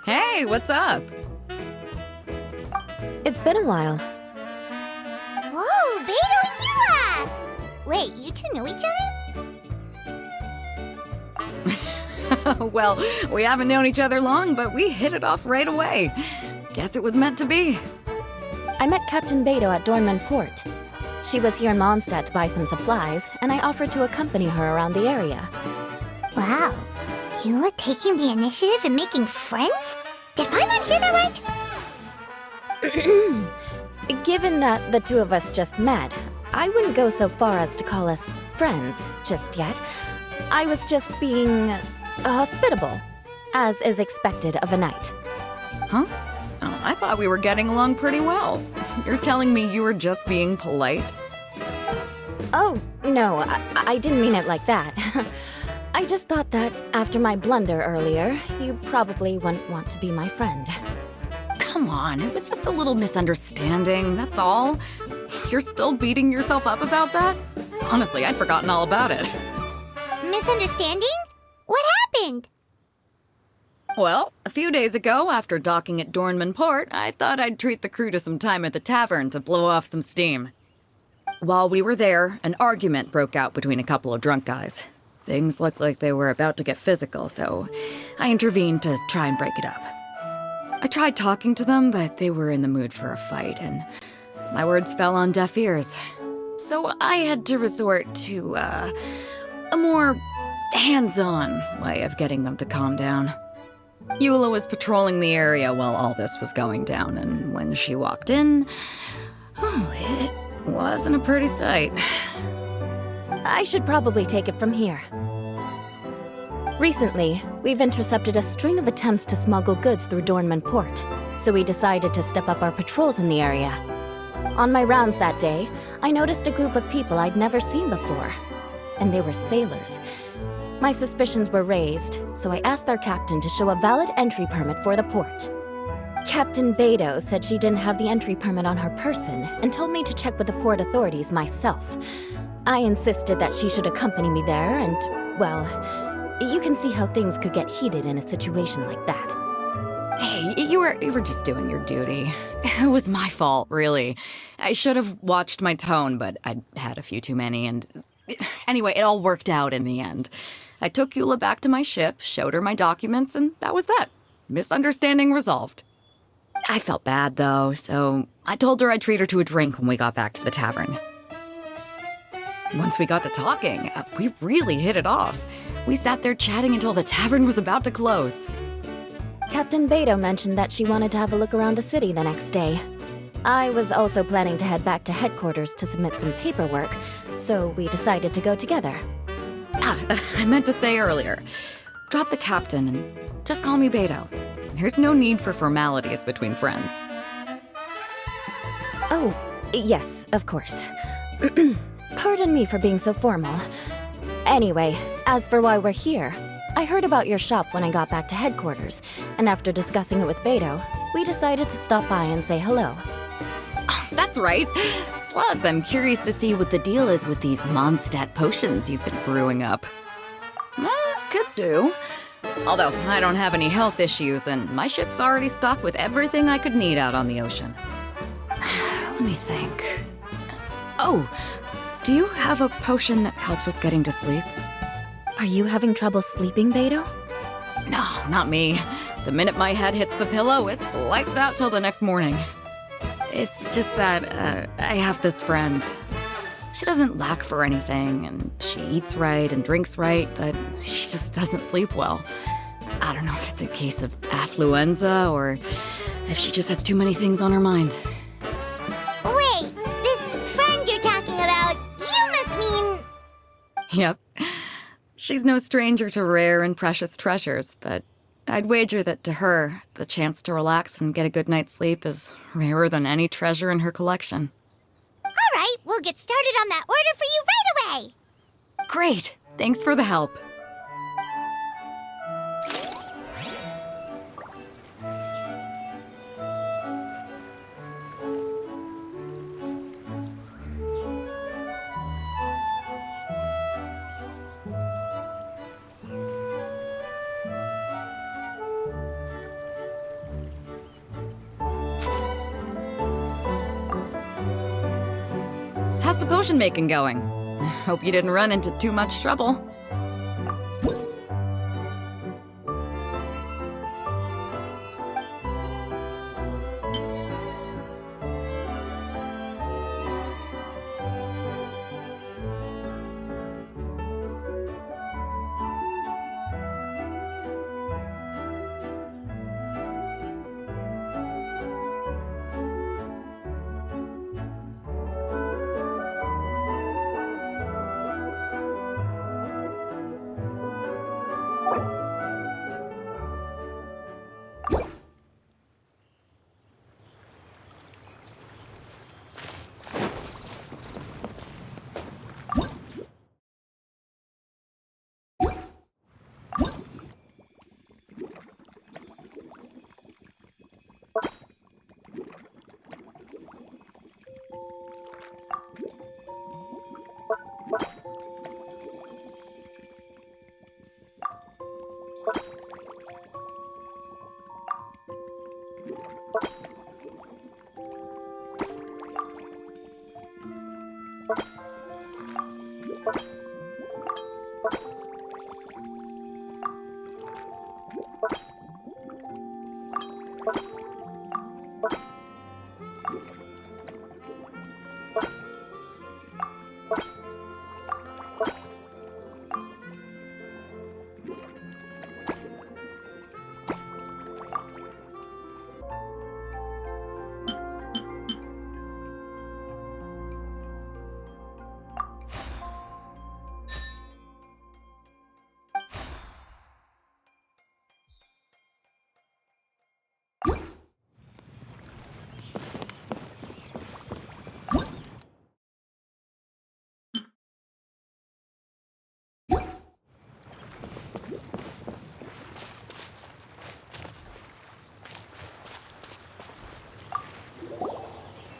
Hey, what's up? It's been a while. Whoa, Beto and Yula! Wait, you two know each other? Well, we haven't known each other long, but we hit it off right away. Guess it was meant to be. I met Captain Beto at Dornman Port. She was here in Mondstadt to buy some supplies, and I offered to accompany her around the area. Wow, Yula taking the initiative and making friends? Did Paimon hear that right? Given that the two of us just met, I wouldn't go so far as to call us friends just yet. I was just being hospitable, as is expected of a knight. Huh? Oh, I thought we were getting along pretty well. You're telling me you were just being polite? Oh, no, I didn't mean it like that. I just thought that after my blunder earlier, you probably wouldn't want to be my friend. Come on, it was just a little misunderstanding, that's all. You're still beating yourself up about that? Honestly, I'd forgotten all about it. Misunderstanding? What happened? Well, a few days ago, after docking at Dornman Port, I thought I'd treat the crew to some time at the tavern to blow off some steam. While we were there, an argument broke out between a couple of drunk guys. Things looked like they were about to get physical, so I intervened to try and break it up. I tried talking to them, but they were in the mood for a fight, and my words fell on deaf ears. So I had to resort to, a more hands-on way of getting them to calm down. Yula was patrolling the area while all this was going down, and when she walked in, it wasn't a pretty sight. I should probably take it from here. Recently, we've intercepted a string of attempts to smuggle goods through Dornman Port, so we decided to step up our patrols in the area. On my rounds that day, I noticed a group of people I'd never seen before, and they were sailors. My suspicions were raised, so I asked their captain to show a valid entry permit for the port. Captain Beto said she didn't have the entry permit on her person and told me to check with the port authorities myself. I insisted that she should accompany me there, and, well, you can see how things could get heated in a situation like that. Hey, you were just doing your duty. It was my fault, really. I should have watched my tone, but I'd had a few too many, and anyway, it all worked out in the end. I took Yula back to my ship, showed her my documents, and that was that. Misunderstanding resolved. I felt bad, though, so I told her I'd treat her to a drink when we got back to the tavern. Once we got to talking, we really hit it off. We sat there chatting until the tavern was about to close. Captain Beto mentioned that she wanted to have a look around the city the next day. I was also planning to head back to headquarters to submit some paperwork, so we decided to go together. I meant to say earlier, drop the captain and just call me Beto. There's no need for formalities between friends. Oh, yes, of course. Pardon me for being so formal. Anyway, as for why we're here, I heard about your shop when I got back to headquarters, and after discussing it with Beto, we decided to stop by and say hello. Oh, that's right. Plus, I'm curious to see what the deal is with these Mondstadt potions you've been brewing up. Could do. Although, I don't have any health issues, and my ship's already stocked with everything I could need out on the ocean. Let me think. Oh, do you have a potion that helps with getting to sleep? Are you having trouble sleeping, Beto? No, not me. The minute my head hits the pillow, it's lights out till the next morning. It's just that, I have this friend. She doesn't lack for anything, and she eats right and drinks right, but she just doesn't sleep well. I don't know if it's a case of affluenza, or if she just has too many things on her mind. Wait, this friend you're talking about, you must mean... Yep. She's no stranger to rare and precious treasures, but I'd wager that to her, the chance to relax and get a good night's sleep is rarer than any treasure in her collection. All right, we'll get started on that order for you right away. Great! Thanks for the help. potion making going? Hope you didn't run into too much trouble.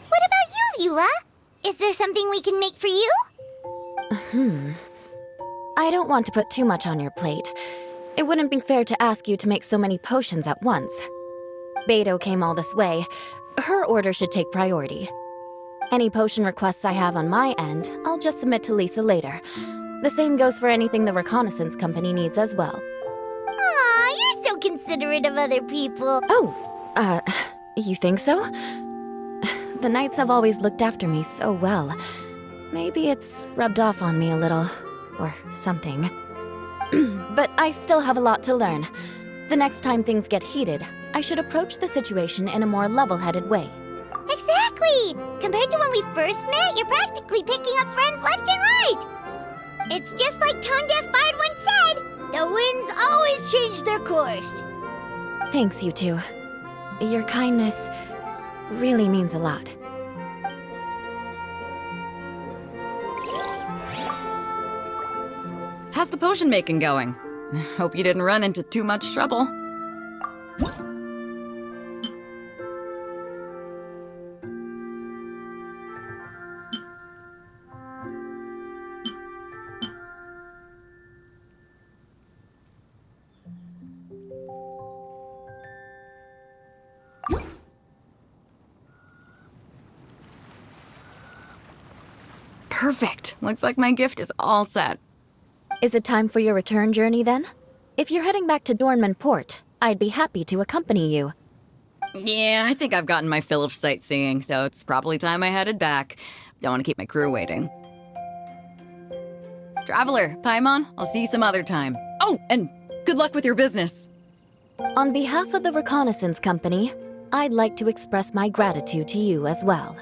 What about you, Eula? Is there something we can make for you? I don't want to put too much on your plate. It wouldn't be fair to ask you to make so many potions at once. Beidou came all this way. Her order should take priority. Any potion requests I have on my end, I'll just submit to Lisa later. The same goes for anything the Reconnaissance Company needs as well. Aw, you're so considerate of other people. Oh, you think so? The Knights have always looked after me so well. Maybe it's rubbed off on me a little, or something. But I still have a lot to learn. The next time things get heated, I should approach the situation in a more level-headed way. Exactly! Compared to when we first met, you're practically picking up friends left and right! It's just like Tone Deaf Bard once said, the winds always change their course. Thanks, you two. Your kindness really means a lot. How's the potion making going? Hope you didn't run into too much trouble. Perfect. Looks like my gift is all set. Is it time for your return journey then? If you're heading back to Dornman Port, I'd be happy to accompany you. Yeah, I think I've gotten my fill of sightseeing, so it's probably time I headed back. Don't want to keep my crew waiting. Traveler, Paimon, I'll see you some other time. Oh, and good luck with your business. On behalf of the Reconnaissance Company, I'd like to express my gratitude to you as well.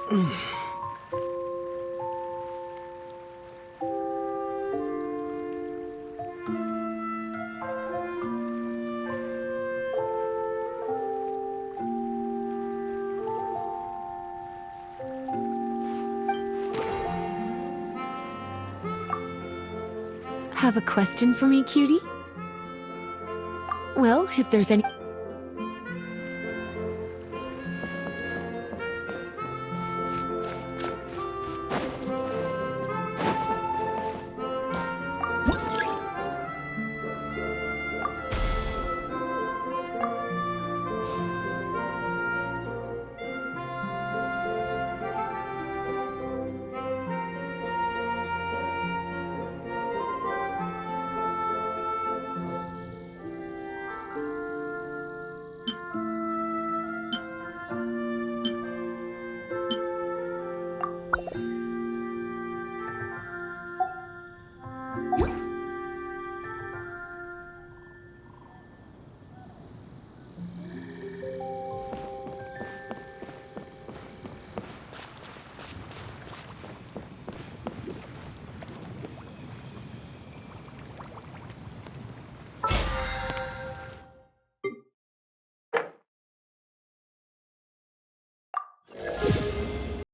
Have a question for me, cutie? Well, if there's any...